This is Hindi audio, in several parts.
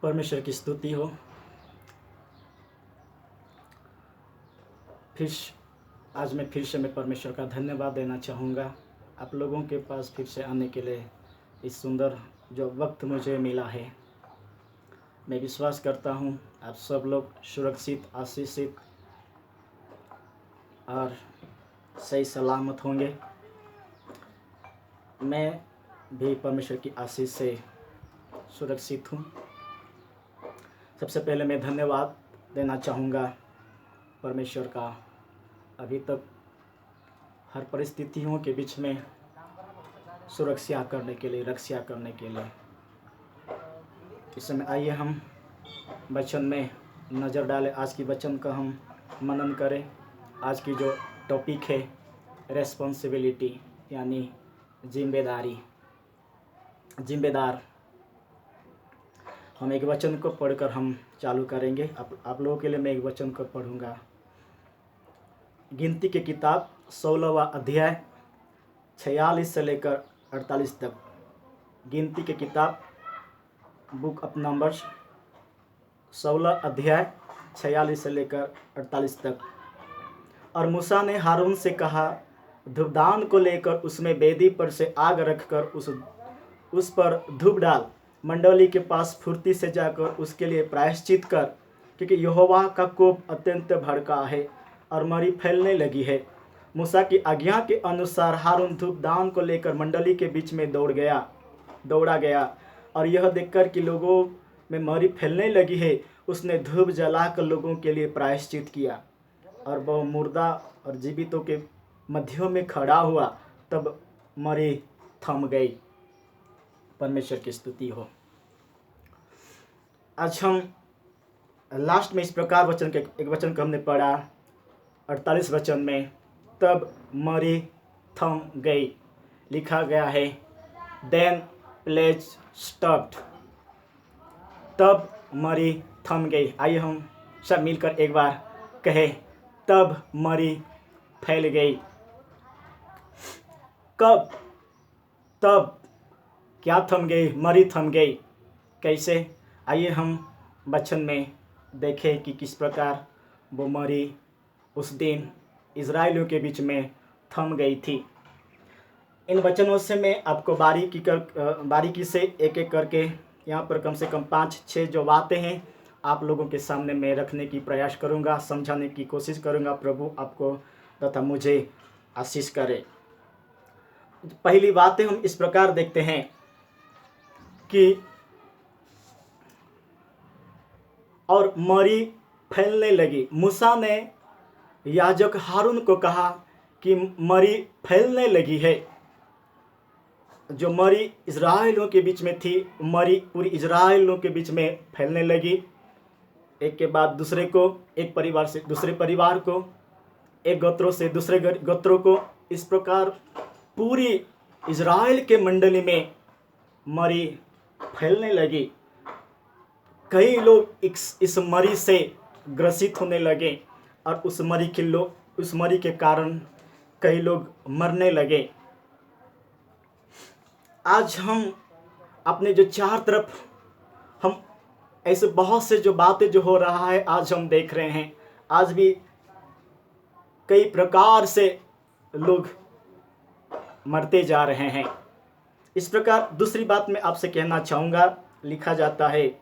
परमेश्वर की स्तुति हो। आज मैं फिर से परमेश्वर का धन्यवाद देना चाहूँगा आप लोगों के पास फिर से आने के लिए। इस सुंदर जो वक्त मुझे मिला है, मैं विश्वास करता हूँ आप सब लोग सुरक्षित, आशीषित और सही सलामत होंगे। मैं भी परमेश्वर की आशीष से सुरक्षित हूँ। सबसे पहले मैं धन्यवाद देना चाहूँगा परमेश्वर का, अभी तक हर परिस्थितियों के बीच में सुरक्षा करने के लिए, रक्षा करने के लिए। इस समय आइए हम वचन में नज़र डालें। आज की वचन का हम मनन करें। आज की जो टॉपिक है रेस्पॉन्सिबिलिटी, यानी जिम्मेदार। हम एक वचन को पढ़कर हम चालू करेंगे। आप लोगों के लिए मैं एक वचन को पढ़ूंगा। गिनती की किताब 16वां अध्याय 46 से लेकर 48 तक। गिनती की किताब बुक ऑफ नंबर्स 16 अध्याय 46 से लेकर 48 तक। और मूसा ने हारून से कहा, धूपदान को लेकर उसमें वेदी पर से आग रखकर उस पर धूप डाल। मंडली के पास फुर्ती से जाकर उसके लिए प्रायश्चित कर, क्योंकि यहोवा का कोप अत्यंत भड़का है और मरी फैलने लगी है। मूसा की आज्ञा के अनुसार हारून धूपदान को लेकर मंडली के बीच में दौड़ा गया और यह देखकर कि लोगों में मरी फैलने लगी है, उसने धूप जलाकर लोगों के लिए प्रायश्चित किया। और वह मुर्दा और जीवितों के मध्य में खड़ा हुआ, तब मरी थम गई। परमेश्वर की स्तुति हो। आज हम लास्ट में इस प्रकार एक वचन को हमने पढ़ा 48 वचन में, तब मरी थम गई। लिखा गया है देन प्लेज स्टॉप्ड, तब मरी थम गई। आइए हम सब मिलकर एक बार कहें, तब मरी फैल गई। कब? तब क्या थम गई? मरी थम गई। कैसे? आइए हम वचन में देखें कि किस प्रकार वो मरी उस दिन इजराइलियों के बीच में थम गई थी। इन वचनों से मैं आपको बारीकी से एक एक करके यहाँ पर कम से कम 5-6 जो बातें हैं आप लोगों के सामने मैं रखने की प्रयास करूँगा, समझाने की कोशिश करूँगा। प्रभु आपको तथा मुझे आशीष करे। पहली बातें हम इस प्रकार देखते हैं कि और मरी फैलने लगी। मूसा ने याजक हारून को कहा कि मरी फैलने लगी है। जो मरी इजराइलियों के बीच में थी, मरी पूरी इजराइलियों के बीच में फैलने लगी। एक के बाद दूसरे को, एक परिवार से दूसरे परिवार को, एक गोत्रों से दूसरे गोत्रों को, इस प्रकार पूरी इजराइल के मंडली में मरी फैलने लगी। कई लोग इस मरी से ग्रसित होने लगे और उस मरी के कारण कई लोग मरने लगे। आज हम अपने जो चार तरफ हम ऐसे बहुत से जो बातें जो हो रहा है आज हम देख रहे हैं। आज भी कई प्रकार से लोग मरते जा रहे हैं। इस प्रकार दूसरी बात मैं आपसे कहना चाहूँगा, लिखा जाता है,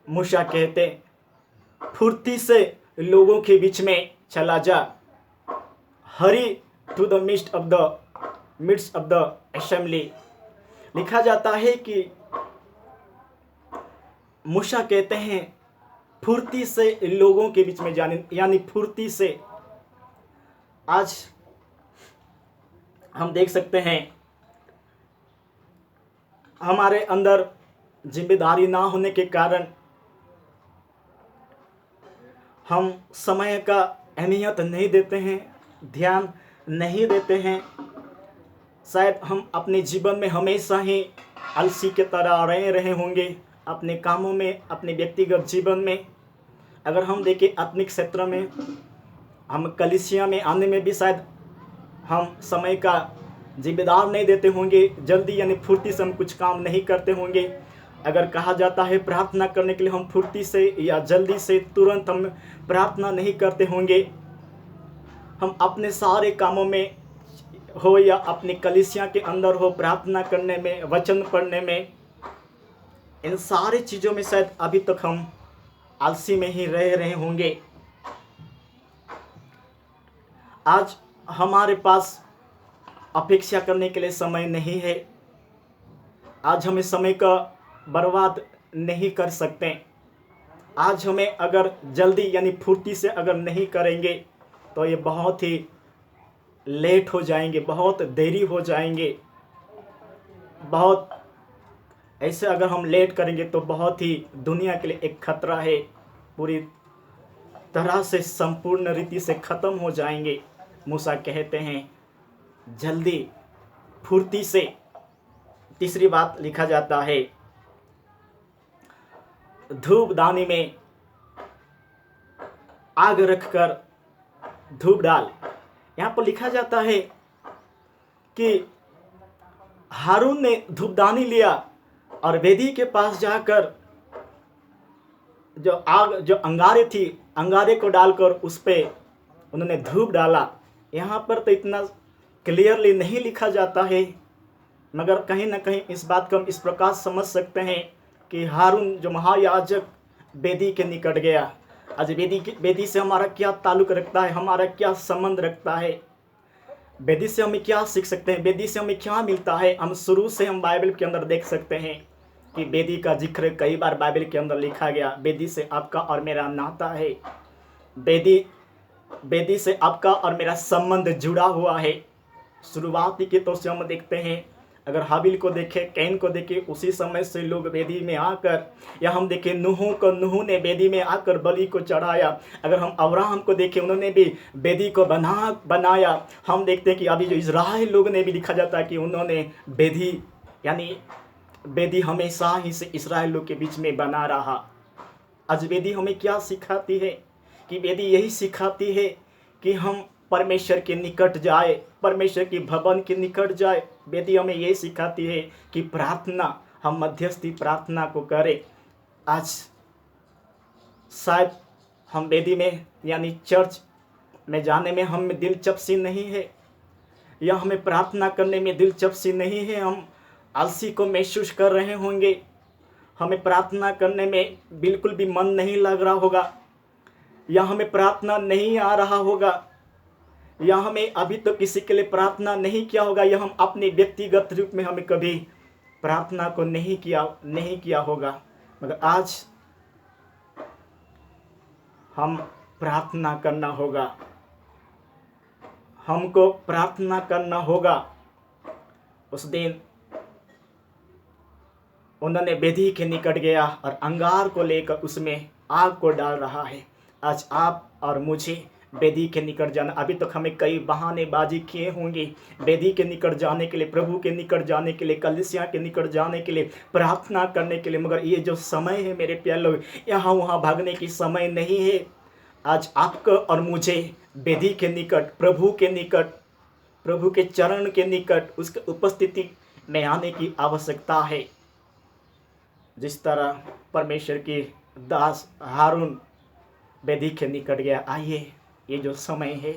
मूसा कहते, फुर्ती से लोगों के बीच में चला जा। Hurry to the midst of the assembly. लिखा जाता है कि मूसा कहते हैं फुर्ती से लोगों के बीच में जाने, यानी फुर्ती से। आज हम देख सकते हैं हमारे अंदर जिम्मेदारी ना होने के कारण हम समय का अहमियत नहीं देते हैं, ध्यान नहीं देते हैं। शायद हम अपने जीवन में हमेशा ही आलसी के तरह रहे होंगे, अपने कामों में, अपने व्यक्तिगत जीवन में। अगर हम देखें आत्मिक क्षेत्र में, हम कलीसिया में आने में भी शायद हम समय का जिम्मेदार नहीं देते होंगे, जल्दी यानी फुर्ती से हम कुछ काम नहीं करते होंगे। अगर कहा जाता है प्रार्थना करने के लिए हम फुर्ती से या जल्दी से तुरंत हम प्रार्थना नहीं करते होंगे। हम अपने सारे कामों में हो या अपनी कलीसिया के अंदर हो, प्रार्थना करने में, वचन पढ़ने में, इन सारी चीज़ों में शायद अभी तक हम आलसी में ही रह रहे होंगे। आज हमारे पास अपेक्षा करने के लिए समय नहीं है। आज हमें समय का बर्बाद नहीं कर सकते। आज हमें अगर जल्दी यानी फुर्ती से अगर नहीं करेंगे तो ये बहुत ही लेट हो जाएंगे, बहुत देरी हो जाएंगे। बहुत ऐसे अगर हम लेट करेंगे तो बहुत ही दुनिया के लिए एक खतरा है, पूरी तरह से संपूर्ण रीति से ख़त्म हो जाएंगे। मूसा कहते हैं जल्दी फुर्ती से। तीसरी बात लिखा जाता है धूपदानी में आग रखकर धूप डाल। यहाँ पर लिखा जाता है कि हारून ने धूपदानी लिया और वेदी के पास जाकर जो अंगारे थी, अंगारे को डालकर उस पे उन्होंने धूप डाला। यहाँ पर तो इतना क्लियरली नहीं लिखा जाता है, मगर कहीं ना कहीं इस बात को हम इस प्रकार समझ सकते हैं कि हारून जो महायाजक वेदी के निकट गया। आज वेदी से हमारा क्या ताल्लुक़ रखता है, हमारा क्या संबंध रखता है, वेदी से हमें क्या सीख सकते हैं, वेदी से हमें क्या मिलता है। हम शुरू से हम बाइबल के अंदर देख सकते हैं कि वेदी का जिक्र कई बार बाइबल के अंदर लिखा गया। वेदी से आपका और मेरा नाता है, वेदी से आपका और मेरा संबंध जुड़ा हुआ है। शुरुआती के तो से हम देखते हैं, अगर हाबिल को देखें, कैन को देखें, उसी समय से लोग वेदी में आकर, या हम देखें नूह ने वेदी में आकर बलि को चढ़ाया। अगर हम अब्राहम को देखें, उन्होंने भी वेदी को बनाया। हम देखते हैं कि अभी जो इजराइल लोग ने भी लिखा जाता है कि उन्होंने वेदी यानी वेदी हमेशा ही से इजराइल लोग के बीच में बना रहा। आज वेदी हमें क्या सिखाती है कि वेदी यही सिखाती है कि हम परमेश्वर के निकट जाए, परमेश्वर की भवन के निकट जाए। वेदी हमें यही सिखाती है कि प्रार्थना, हम मध्यस्थी प्रार्थना को करें। आज शायद हम वेदी में यानी चर्च में जाने में हमें दिलचस्पी नहीं है, या हमें प्रार्थना करने में दिलचस्पी नहीं है। हम आलसी को महसूस कर रहे होंगे, हमें प्रार्थना करने में बिल्कुल भी मन नहीं लग रहा होगा, या हमें प्रार्थना नहीं आ रहा होगा, या हमें अभी तो किसी के लिए प्रार्थना नहीं किया होगा, या हम अपने व्यक्तिगत रूप में हमें कभी प्रार्थना को नहीं किया होगा। मगर आज हम प्रार्थना करना होगा, हमको प्रार्थना करना होगा। उस दिन उन्होंने वेदी के निकट गया और अंगार को लेकर उसमें आग को डाल रहा है। आज आप और मुझे वेदी के निकट जाना, अभी तक हमें कई बहानेबाजी किए होंगे वेदी के निकट जाने के लिए, प्रभु के निकट जाने के लिए, कलीसिया के निकट जाने के लिए, प्रार्थना करने के लिए। मगर ये जो समय है मेरे प्यारे लोग, यहाँ वहाँ भागने की समय नहीं है। आज आपको और मुझे वेदी के निकट, प्रभु के निकट, प्रभु के चरण के निकट, उसके उपस्थिति में आने की आवश्यकता है। जिस तरह परमेश्वर की दास हारून वेदी के निकट गया, आइए ये जो समय है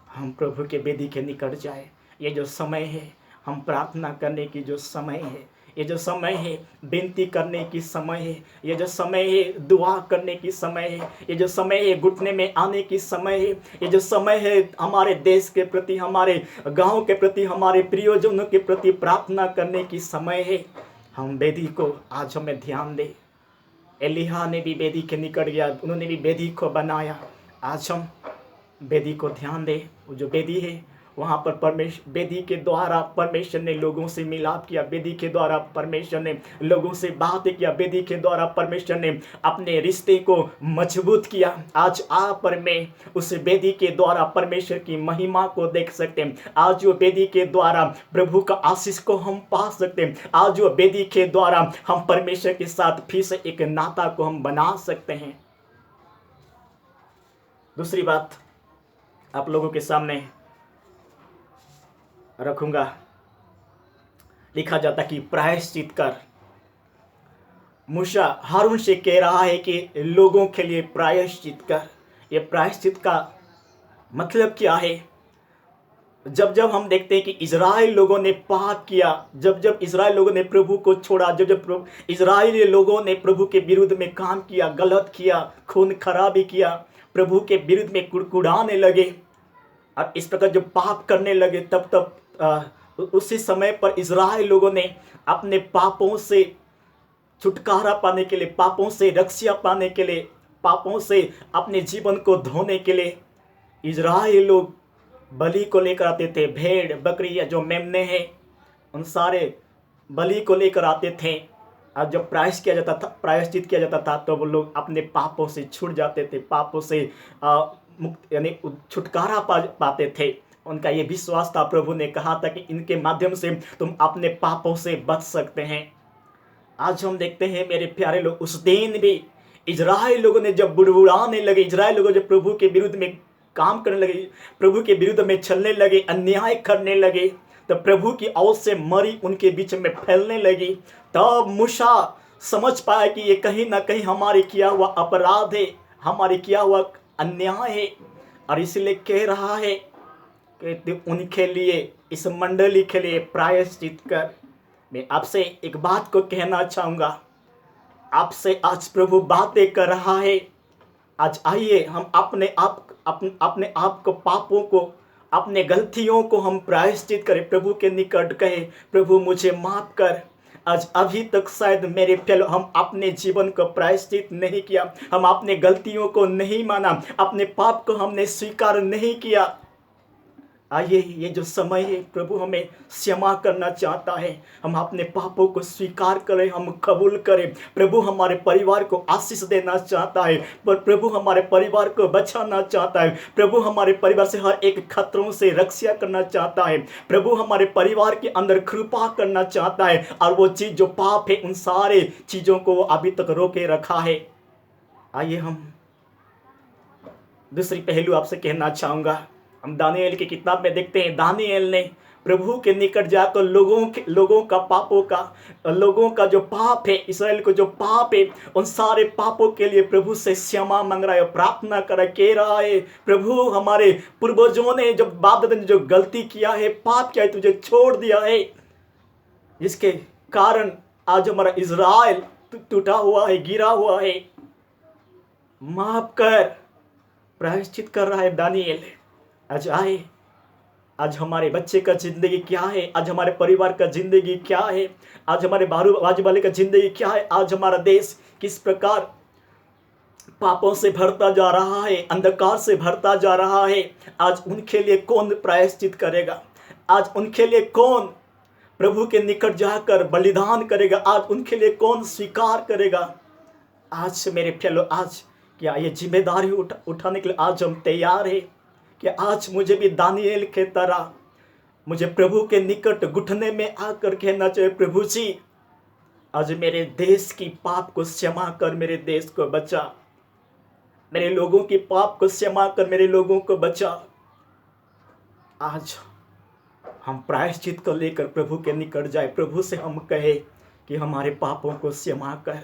हम प्रभु के वेदी के निकट जाए। ये जो समय है हम प्रार्थना करने की जो समय है, ये जो समय है विनती करने की समय है, ये जो समय है दुआ करने की समय है, ये जो समय है घुटने में आने की समय है, ये जो समय है हमारे देश के प्रति, हमारे गांव के प्रति, हमारे प्रियजनों के प्रति प्रार्थना करने की समय है। हम वेदी को आज हमें ध्यान दें। एलिहा ने भी वेदी के निकट गया, उन्होंने भी वेदी को बनाया। आज हम वेदी को ध्यान दें। वो जो वेदी है वहाँ पर वेदी के द्वारा परमेश्वर ने लोगों से मिलाप किया, वेदी के द्वारा परमेश्वर ने लोगों से बातें किया, वेदी के द्वारा परमेश्वर ने अपने रिश्ते को मजबूत किया। आज आप और मैं उस वेदी के द्वारा परमेश्वर की महिमा को देख सकते हैं। आज वो वेदी के द्वारा प्रभु का आशीष को हम पा सकते हैं। आज वो वेदी के द्वारा हम परमेश्वर के साथ फिर से एक नाता को हम बना सकते हैं। दूसरी बात आप लोगों के सामने रखूंगा। लिखा जाता कि प्रायश्चित कर। मूसा हारून से कह रहा है कि लोगों के लिए प्रायश्चित कर। ये प्रायश्चित का मतलब क्या है? जब जब हम देखते हैं कि इजराइल लोगों ने पाप किया, जब जब इजराइल लोगों ने प्रभु को छोड़ा, जब जब इजराइली लोगों ने प्रभु के विरुद्ध में काम किया, गलत किया, खून खराबी किया, प्रभु के विरुद्ध में कुड़कुड़ाने लगे और इस प्रकार जब पाप करने लगे, तब तब उसी समय पर इजराइल लोगों ने अपने पापों से छुटकारा पाने के लिए, पापों से रक्षा पाने के लिए, पापों से अपने जीवन को धोने के लिए इजराइल लोग बलि को लेकर आते थे। भेड़ बकरी या जो मेमने हैं, उन सारे बलि को लेकर आते थे और जब प्रायश्चित किया जाता था तो वो लोग अपने पापों से छूट जाते थे, पापों से मुक्त यानी छुटकारा पाते थे। उनका ये विश्वास था, प्रभु ने कहा था कि इनके माध्यम से तुम अपने पापों से बच सकते हैं। आज हम देखते हैं मेरे प्यारे लोग, उस दिन भी इजराइल लोगों ने जब बुड़बुड़ाने लगे, इजराइल लोगों जब प्रभु के विरुद्ध में काम करने लगे, प्रभु के विरुद्ध में चलने लगे, अन्याय करने लगे, तब प्रभु की आवाज से मरी उनके बीच में फैलने लगी। तब मूसा समझ पाया कि ये कहीं ना कहीं हमारे किया हुआ अपराध है, हमारे किया हुआ अन्याय है, और इसलिए कह रहा है कि उनके लिए, इस मंडली के लिए प्रायश्चित कर। मैं आपसे एक बात को कहना चाहूँगा, आपसे आज प्रभु बातें कर रहा है। आज आइए हम अपने आप को, पापों को, अपने गलतियों को हम प्रायश्चित करें, प्रभु के निकट कहे, प्रभु मुझे माफ कर। आज अभी तक शायद मेरे फेलो हम अपने जीवन को प्रायश्चित नहीं किया, हम अपने गलतियों को नहीं माना, अपने पाप को हमने स्वीकार नहीं किया। आइए, ये जो समय है प्रभु हमें क्षमा करना चाहता है, हम अपने पापों को स्वीकार करें, हम कबूल करें। प्रभु हमारे परिवार को आशीष देना चाहता है, पर प्रभु हमारे परिवार को बचाना चाहता है, प्रभु हमारे परिवार से हर एक खतरों से रक्षा करना चाहता है, प्रभु हमारे परिवार के अंदर कृपा करना चाहता है, और वो चीज़ जो पाप है उन सारे चीज़ों को वो अभी तक रोके रखा है। आइए हम दूसरी पहलू आपसे कहना चाहूँगा। हम दानिएल की किताब में देखते हैं, दानिएल ने प्रभु के निकट जाकर लोगों का जो पाप है, इस्राएल को जो पाप है, उन सारे पापों के लिए प्रभु से क्षमा मांग रहा है, प्रार्थना कर कह रहा है, प्रभु हमारे पूर्वजों ने जब बाप दादा ने जो गलती किया है, पाप किया है, तुझे छोड़ दिया है, जिसके कारण आज हमारा इजराइल टूटा हुआ है, गिरा हुआ है, माफ कर। प्रायश्चित कर रहा है दानिएल। आज आए, आज हमारे बच्चे का जिंदगी क्या है, आज हमारे परिवार का जिंदगी क्या है, आज हमारे बाजू वाले का जिंदगी क्या है, आज हमारा देश किस प्रकार पापों से भरता जा रहा है, अंधकार से भरता जा रहा है। आज उनके लिए कौन प्रायश्चित करेगा? आज उनके लिए कौन प्रभु के निकट जाकर बलिदान करेगा? आज उनके लिए कौन स्वीकार करेगा? आज मेरे प्यारो, आज क्या ये जिम्मेदारी उठाने के लिए आज हम तैयार हैं कि आज मुझे भी दानिएल के तरह मुझे प्रभु के निकट घुटने में आकर कहना चाहिए, प्रभु जी आज मेरे देश की पाप को क्षमा कर, मेरे देश को बचा, मेरे लोगों की पाप को क्षमा कर, मेरे लोगों को बचा। आज हम प्रायश्चित को लेकर प्रभु के निकट जाए, प्रभु से हम कहे कि हमारे पापों को क्षमा कर।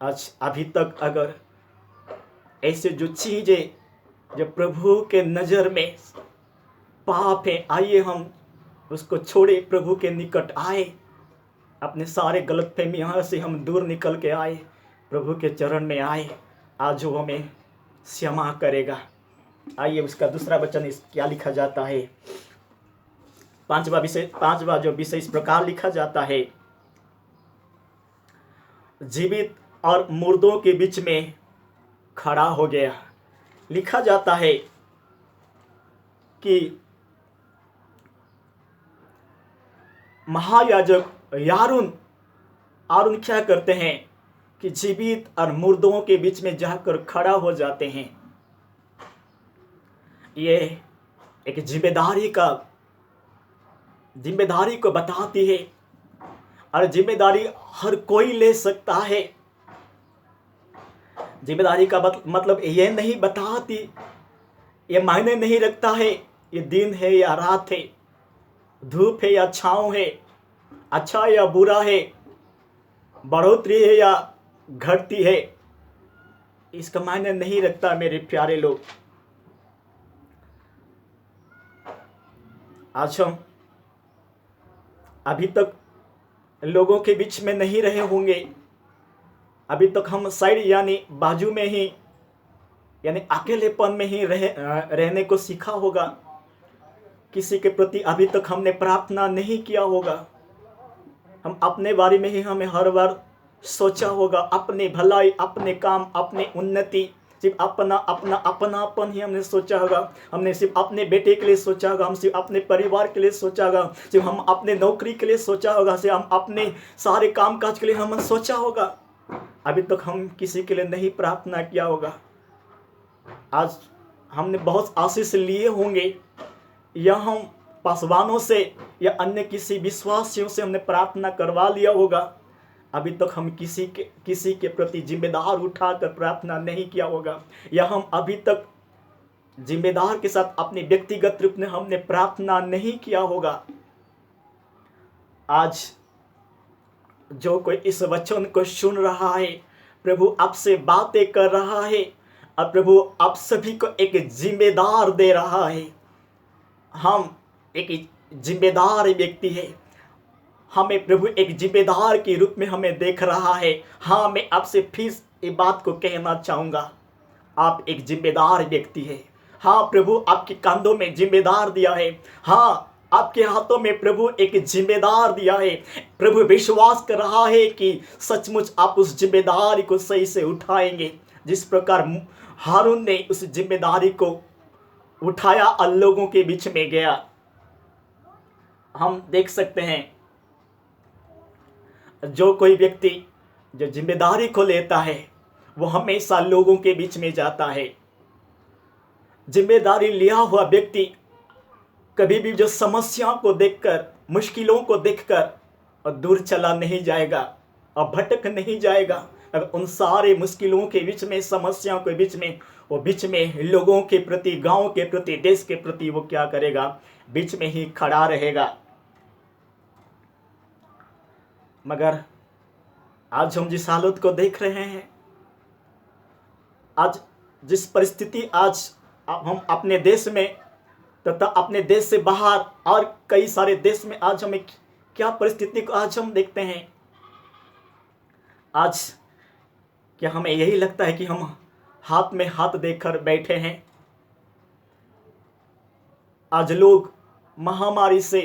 आज अभी तक अगर ऐसे जो चीज़ें जब प्रभु के नज़र में पाप है, आइए हम उसको छोड़े, प्रभु के निकट आए, अपने सारे गलतफहमी यहाँ से हम दूर निकल के आए, प्रभु के चरण में आए। आज वो हमें क्षमा करेगा। आइए उसका दूसरा वचन क्या लिखा जाता है, पांचवा जो विषय इस प्रकार लिखा जाता है, जीवित और मुर्दों के बीच में खड़ा हो गया। लिखा जाता है कि महायाजक आरून क्या करते हैं कि जीवित और मुर्दों के बीच में जाकर खड़ा हो जाते हैं। ये एक जिम्मेदारी को बताती है, और जिम्मेदारी हर कोई ले सकता है। जिम्मेदारी का मतलब ये नहीं बताती, ये मायने नहीं रखता है ये दिन है या रात है, धूप है या छाँव है, अच्छा या बुरा है, बढ़ोतरी है या घटती है इसका मायने नहीं रखता। मेरे प्यारे लोग, आज हम अभी तक लोगों के बीच में नहीं रहे होंगे, अभी तक हम साइड यानी बाजू में ही यानी अकेलेपन में ही रहने को सीखा होगा। किसी के प्रति अभी तक हमने प्रार्थना नहीं किया होगा। हम अपने बारे में ही हमें हर बार सोचा होगा, अपने भलाई, अपने काम, अपने उन्नति, सिर्फ अपना अपना अपनापन ही हमने सोचा होगा। हमने सिर्फ अपने बेटे के लिए सोचा होगा, हम सिर्फ अपने परिवार के लिए सोचा होगा, सिर्फ हम अपने नौकरी के लिए सोचा होगा, सिर्फ हम अपने सारे कामकाज के लिए हम सोचा होगा। अभी तक हम किसी के लिए नहीं प्रार्थना किया होगा। आज हमने बहुत आशीष लिए होंगे, या हम पासवानों से या अन्य किसी विश्वासियों से हमने प्रार्थना करवा लिया होगा। अभी तक हम किसी के प्रति जिम्मेदार उठाकर प्रार्थना नहीं किया होगा, या हम अभी तक जिम्मेदार के साथ अपने व्यक्तिगत रूप में हमने प्रार्थना नहीं किया होगा। आज जो कोई इस वचन को सुन रहा है, प्रभु आपसे बातें कर रहा है और प्रभु आप सभी को एक जिम्मेदार दे रहा है। हम एक जिम्मेदार व्यक्ति है, हमें प्रभु एक जिम्मेदार के रूप में हमें देख रहा है। हाँ, मैं आपसे फिर ये बात को कहना चाहूँगा, आप एक जिम्मेदार व्यक्ति है। हाँ, प्रभु आपके कंधों में जिम्मेदार दिया है। हाँ, आपके हाथों में प्रभु एक जिम्मेदार दिया है। प्रभु विश्वास कर रहा है कि सचमुच आप उस जिम्मेदारी को सही से उठाएंगे। जिस प्रकार हारून ने उस जिम्मेदारी को उठाया और लोगों के बीच में गया, हम देख सकते हैं जो कोई व्यक्ति जो जिम्मेदारी को लेता है वो हमेशा लोगों के बीच में जाता है। जिम्मेदारी लिया हुआ व्यक्ति कभी भी जो समस्याओं को देखकर, मुश्किलों को देखकर और दूर चला नहीं जाएगा और भटक नहीं जाएगा। अगर उन सारे मुश्किलों के बीच में, समस्याओं के बीच में, वो बीच में लोगों के प्रति, गांव के प्रति, देश के प्रति वो क्या करेगा? बीच में ही खड़ा रहेगा। मगर आज हम जिस हालत को देख रहे हैं, आज जिस परिस्थिति आज हम अपने देश में तथा अपने देश से बाहर और कई सारे देश में आज हमें क्या परिस्थिति को आज हम देखते हैं, आज क्या हमें यही लगता है कि हम हाथ में हाथ देकर बैठे हैं? आज लोग महामारी से,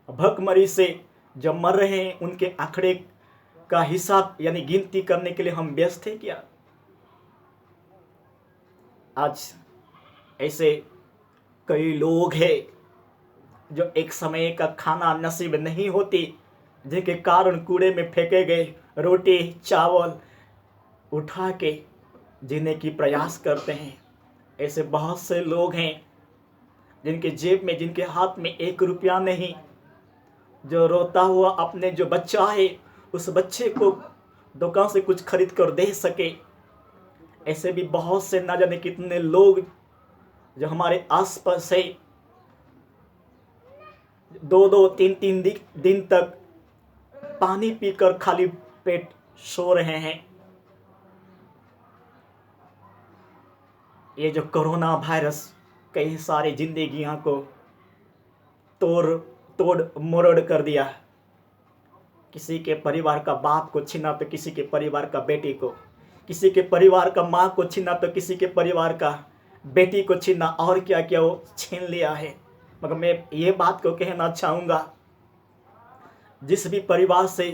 भूखमरी से जब मर रहे हैं, उनके आंकड़े का हिसाब यानी गिनती करने के लिए हम व्यस्त हैं क्या? आज ऐसे कई लोग हैं जो एक समय का खाना नसीब नहीं होती, जिनके कारण कूड़े में फेंके गए रोटी चावल उठा के जीने की प्रयास करते हैं। ऐसे बहुत से लोग हैं जिनके जेब में, जिनके हाथ में 1 रुपया नहीं, जो रोता हुआ अपने जो बच्चा है उस बच्चे को दुकान से कुछ खरीद कर दे सके। ऐसे भी बहुत से न जाने कितने लोग जो हमारे आसपास है, 2-2 3-3 दिन तक पानी पीकर खाली पेट सो रहे हैं। ये जो कोरोना वायरस कई सारी जिंदगियों को तोड़ मरोड़ कर दिया। किसी के परिवार का बाप को छीना तो किसी के परिवार का बेटी को, किसी के परिवार का माँ को छीना तो किसी के परिवार का बेटी को छीना, और क्या क्या वो छीन लिया है। मगर मैं ये बात को कहना चाहूँगा, जिस भी परिवार से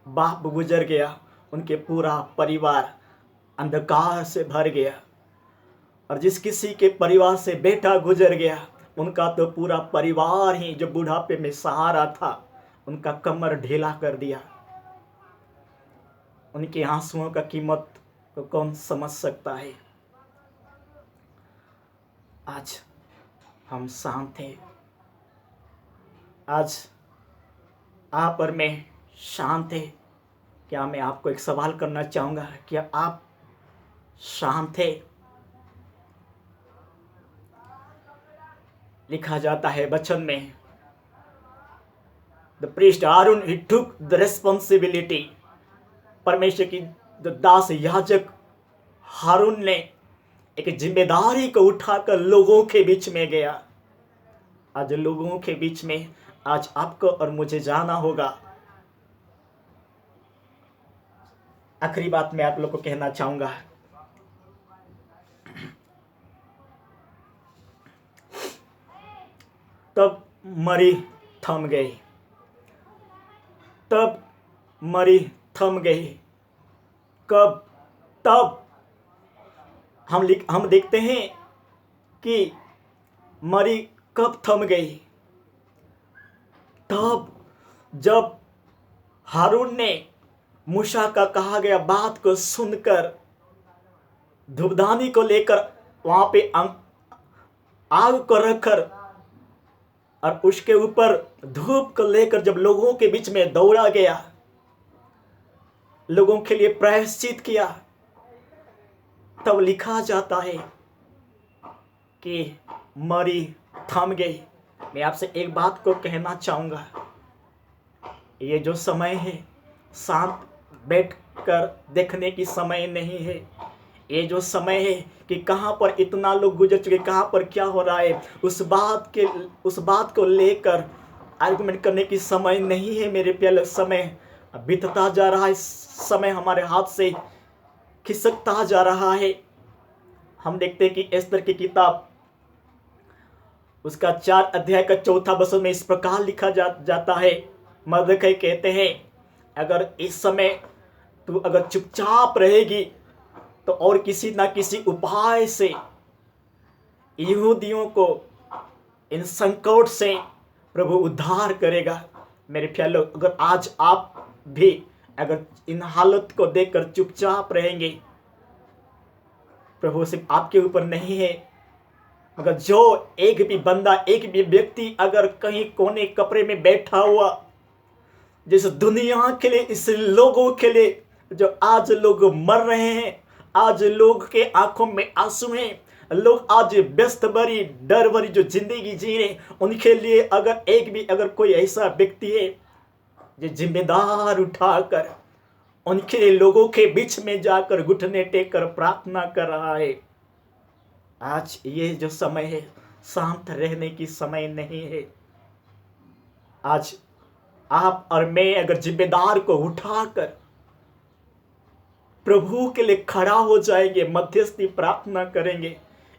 बाप गुजर गया, उनके पूरा परिवार अंधकार से भर गया, और जिस किसी के परिवार से बेटा गुजर गया, उनका तो पूरा परिवार ही जो बुढ़ापे में सहारा था, उनका कमर ढीला कर दिया। उनके आंसुओं का कीमत को कौन समझ सकता है? आज हम शांत हैं, आज आप और मैं शांत है। क्या मैं आपको एक सवाल करना चाहूँगा, क्या आप शांत है? लिखा जाता है वचन में, the priest Aaron he took the responsibility. परमेश्वर की जो दास याजक हारून ने एक जिम्मेदारी को उठाकर लोगों के बीच में गया, आज लोगों के बीच में आज आपको और मुझे जाना होगा। आखिरी बात मैं आप लोग को कहना चाहूंगा, तब मरी थम गई, तब मरी थम गई। कब? तब हम देखते हैं कि मरी कब थम गई? तब जब हारून ने मूसा का कहा गया बात को सुनकर धूपदानी को लेकर वहां पे आग को रखकर और उसके ऊपर धूप को लेकर जब लोगों के बीच में दौड़ा गया, लोगों के लिए प्रायश्चित किया, तब लिखा जाता है कि मरी थम गई। मैं आपसे एक बात को कहना चाहूंगा, ये जो समय है शांत बैठकर देखने की समय नहीं है। ये जो समय है कि कहां पर इतना लोग गुजर चुके, कहां पर क्या हो रहा है, उस बात को लेकर आर्गुमेंट करने की समय नहीं है मेरे प्यारे। समय बीतता जा रहा है, समय हमारे हाथ से खिसकता जा रहा है। हम देखते हैं कि एस्तर की किताब उसका 4 अध्याय का 4 वचन में इस प्रकार लिखा जाता है। मर्दकै कहते हैं, अगर इस समय तू अगर चुपचाप रहेगी तो और किसी ना किसी उपाय से यहूदियों को इन संकट से प्रभु उद्धार करेगा। मेरे प्यारे, अगर आज आप भी अगर इन हालत को देखकर चुपचाप रहेंगे, प्रभु सिर्फ आपके ऊपर नहीं है, मगर जो एक भी बंदा, एक भी व्यक्ति अगर कहीं कोने कपड़े में बैठा हुआ, जिस दुनिया के लिए, इस लोगों के लिए जो आज लोग मर रहे हैं, आज लोग के आंखों में आंसू हैं, लोग आज व्यस्त भरी डर भरी जो जिंदगी जी रहे, उनके लिए अगर एक भी अगर कोई ऐसा व्यक्ति है जो जिम्मेदार उठाकर उनके लिए लोगों के बीच में जाकर घुटने टेक कर प्रार्थना कर रहा है, आज ये जो समय है शांत रहने की समय नहीं है। आज आप और मैं अगर जिम्मेदार को उठाकर प्रभु के लिए खड़ा हो जाएंगे, मध्यस्थी प्रार्थना करेंगे,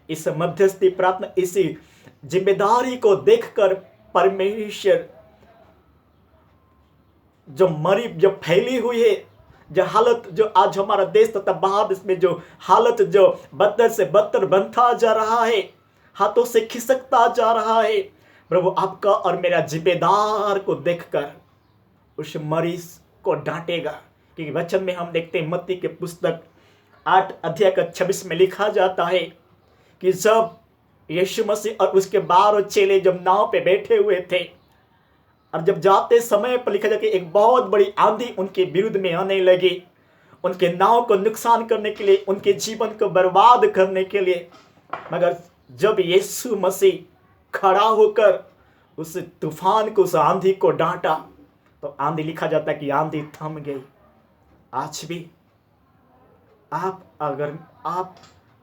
इस मध्यस्थी प्रार्थना, इसी जिम्मेदारी को देखकर परमेश्वर जो मरी जो फैली हुई है, जो हालत जो आज हमारा देश तथा बाहर इसमें जो हालत जो बदतर से बदतर बनता जा रहा है, हाथों से खिसकता जा रहा है, प्रभु आपका और मेरा जिम्मेदार को देखकर उस मरीज को डांटेगा। क्योंकि वचन में हम देखते हैं, मत्ती के पुस्तक 8 अध्याय का 26 में लिखा जाता है कि जब यीशु मसीह और उसके 12 चेले जब नाव पे बैठे हुए थे और जब जाते समय पर लिखा जाता है कि एक बहुत बड़ी आंधी उनके विरुद्ध में आने लगी, उनके नाव को नुकसान करने के लिए, उनके जीवन को बर्बाद करने के लिए। मगर जब यीशु मसीह खड़ा होकर उस तूफान को, उस आंधी को डांटा, तो आंधी, लिखा जाता है कि आंधी थम गई। आज भी आप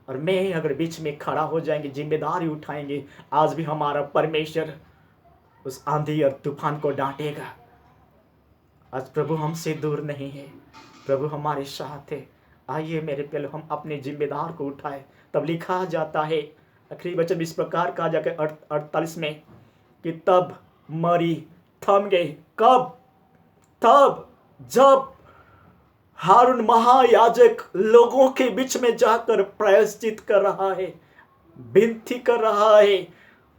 और मैं अगर बीच में खड़ा हो जाएंगे, जिम्मेदारी उठाएंगे, आज भी हमारा परमेश्वर उस आंधी और तूफान को डांटेगा। आज प्रभु हमसे दूर नहीं है, प्रभु हमारे साथ है। आइए मेरे प्यारे, हम अपने जिम्मेदार को उठाए। तब लिखा जाता है, आखिरी वचन इस प्रकार कहा जाकर 48 में कि तब मरी थम गई। कब? तब जब हारून महायाजक लोगों के बीच में जाकर प्रायश्चित कर रहा है, विनती कर रहा है,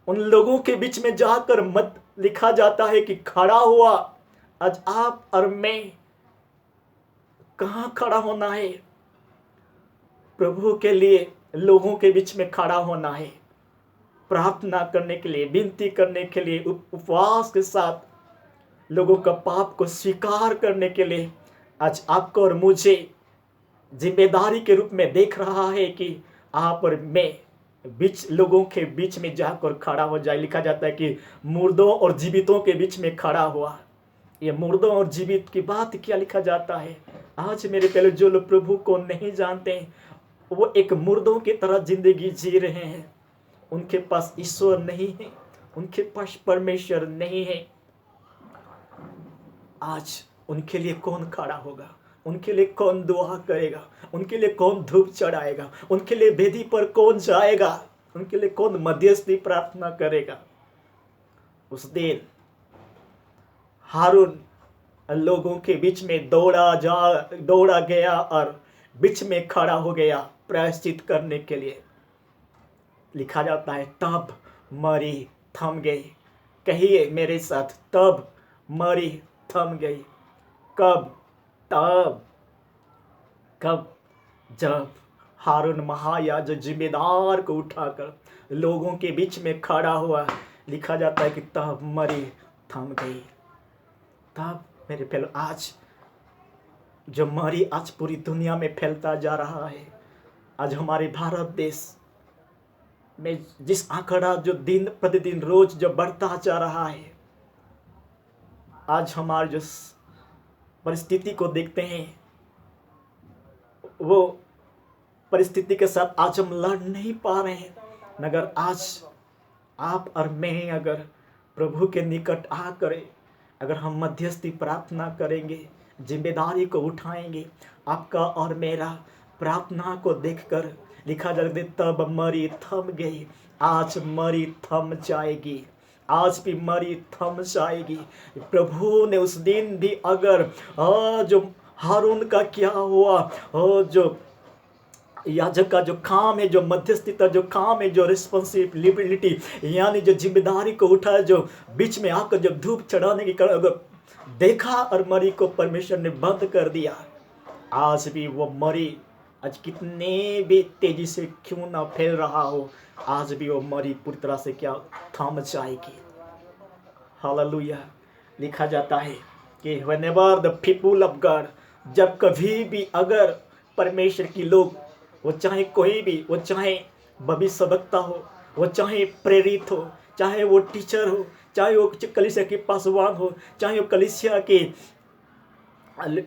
उन लोगों के बीच में जाकर मत लिखा जाता है कि खड़ा हुआ। आज आप और मैं कहां खड़ा होना है? प्रभु के लिए लोगों के बीच में खड़ा होना है, प्रार्थना करने के लिए, विनती करने के लिए, उपवास के साथ लोगों का पाप को स्वीकार करने के लिए। आज आपको और मुझे जिम्मेदारी के रूप में देख रहा है कि आप और मैं लोगों के बीच में जाकर खड़ा हो जाए। लिखा जाता है कि मुर्दों और जीवितों के बीच में खड़ा हुआ। ये मुर्दों और जीवित की बात क्या लिखा जाता है? आज मेरे पहले जो लोग प्रभु को नहीं जानते हैं, वो एक मुर्दों की तरह जिंदगी जी रहे हैं। उनके पास ईश्वर नहीं है, उनके पास परमेश्वर नहीं है। आज उनके लिए कौन खड़ा होगा? उनके लिए कौन दुआ करेगा? उनके लिए कौन धूप चढ़ाएगा? उनके लिए वेदी पर कौन जाएगा? उनके लिए कौन मध्यस्थी प्रार्थना करेगा? उस दिन हारून लोगों के बीच में दौड़ा गया और बीच में खड़ा हो गया प्रायश्चित करने के लिए। लिखा जाता है तब मरी थम गई। कहिए मेरे साथ, तब मरी थम गई। कब? तब कब? जब हारून महायाजक जिम्मेदार को उठाकर लोगों के बीच में खड़ा हुआ। लिखा जाता है कि तब मरी थम गई। तब मेरे पहले आज जो मरी आज पूरी दुनिया में फैलता जा रहा है। आज हमारे भारत देश में जिस आंकड़ा जो दिन प्रतिदिन रोज जो बढ़ता जा रहा है, आज हमारे जो परिस्थिति को देखते हैं, वो परिस्थिति के साथ आज हम लड़ नहीं पा रहे हैं। मगर आज आप और मैं अगर प्रभु के निकट आकर अगर हम मध्यस्थी प्रार्थना करेंगे, जिम्मेदारी को उठाएंगे, आपका और मेरा प्रार्थना को देखकर लिखा जाए तब मरी थम गई। आज मरी थम जाएगी, आज भी मरी थम जाएगी। प्रभु ने उस दिन भी अगर जो हारून का क्या हुआ, जो याजक का जो काम है, जो मध्यस्थता जो काम है, जो रिस्पॉन्सिबिलिटी यानी जो जिम्मेदारी को उठाया, जो बीच में आकर जब धूप चढ़ाने की अगर देखा और मरी को परमेश्वर ने बंद कर दिया। आज भी वो मरी आज कितने भी तेजी से क्यों ना फैल रहा हो, आज भी वो मरी पूरी तरह से क्या थम जाएगी। हालेलुया। लिखा जाता है कि whenever the people of God, जब कभी भी अगर परमेश्वर की लोग, वो चाहे कोई भी, वो चाहे भविष्यवक्ता हो, वो चाहे प्रेरित हो, चाहे वो टीचर हो, चाहे वो कलीसिया के पासवान हो, चाहे वो कलीसिया के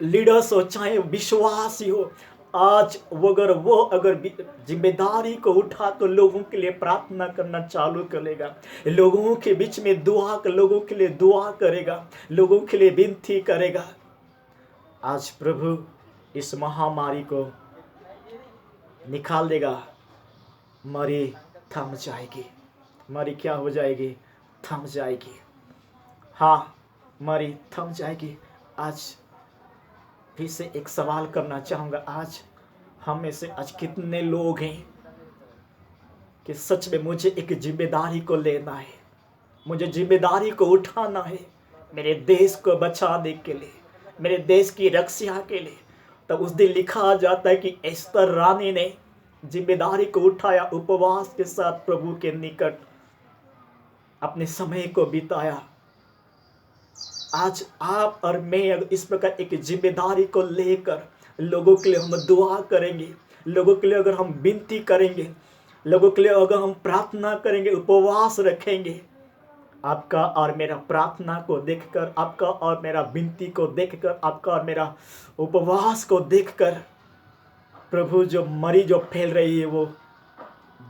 लीडर्स हो, चाहे विश्वासी हो, आज वो अगर जिम्मेदारी को उठा तो लोगों के लिए प्रार्थना करना चालू करेगा, लोगों के बीच में लोगों के लिए दुआ करेगा, लोगों के लिए विनती करेगा, आज प्रभु इस महामारी को निकाल देगा। मरी थम जाएगी। मरी क्या हो जाएगी? थम जाएगी। हाँ, मरी थम जाएगी। आज फिर से एक सवाल करना चाहूँगा, आज हम में से आज कितने लोग हैं कि सच में मुझे एक जिम्मेदारी को लेना है, मुझे जिम्मेदारी को उठाना है मेरे देश को बचाने के लिए, मेरे देश की रक्षा के लिए। तब उस दिन लिखा जाता है कि एस्तर रानी ने जिम्मेदारी को उठाया, उपवास के साथ प्रभु के निकट अपने समय को बिताया। आज आप और मैं अगर इस प्रकार एक जिम्मेदारी को लेकर लोगों के लिए हम दुआ करेंगे, लोगों के लिए अगर हम विनती करेंगे, लोगों के लिए अगर हम प्रार्थना करेंगे, उपवास रखेंगे, आपका और मेरा प्रार्थना को देखकर, आपका और मेरा विनती को देखकर, आपका और मेरा उपवास को देखकर प्रभु जो मरी जो फैल रही है वो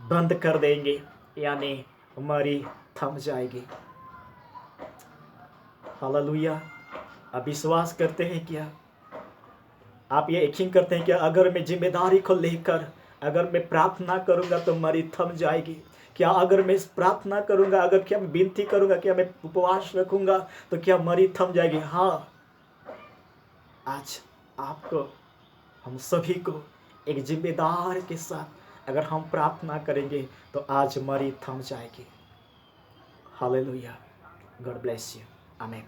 बंद कर देंगे, यानी मरी थम जाएगी। हालेलुया। आप विश्वास करते हैं क्या? आप ये यकीन करते हैं क्या? अगर मैं जिम्मेदारी को लेकर अगर मैं प्रार्थना करूंगा तो मरी थम जाएगी? क्या अगर मैं प्रार्थना करूंगा, अगर क्या मैं विनती करूंगा, क्या मैं उपवास रखूंगा तो क्या मरी थम जाएगी? हाँ, आज आपको, हम सभी को एक जिम्मेदार के साथ अगर हम प्रार्थना करेंगे तो आज मरी थम जाएगी। हालेलुया। God bless you. आमीन।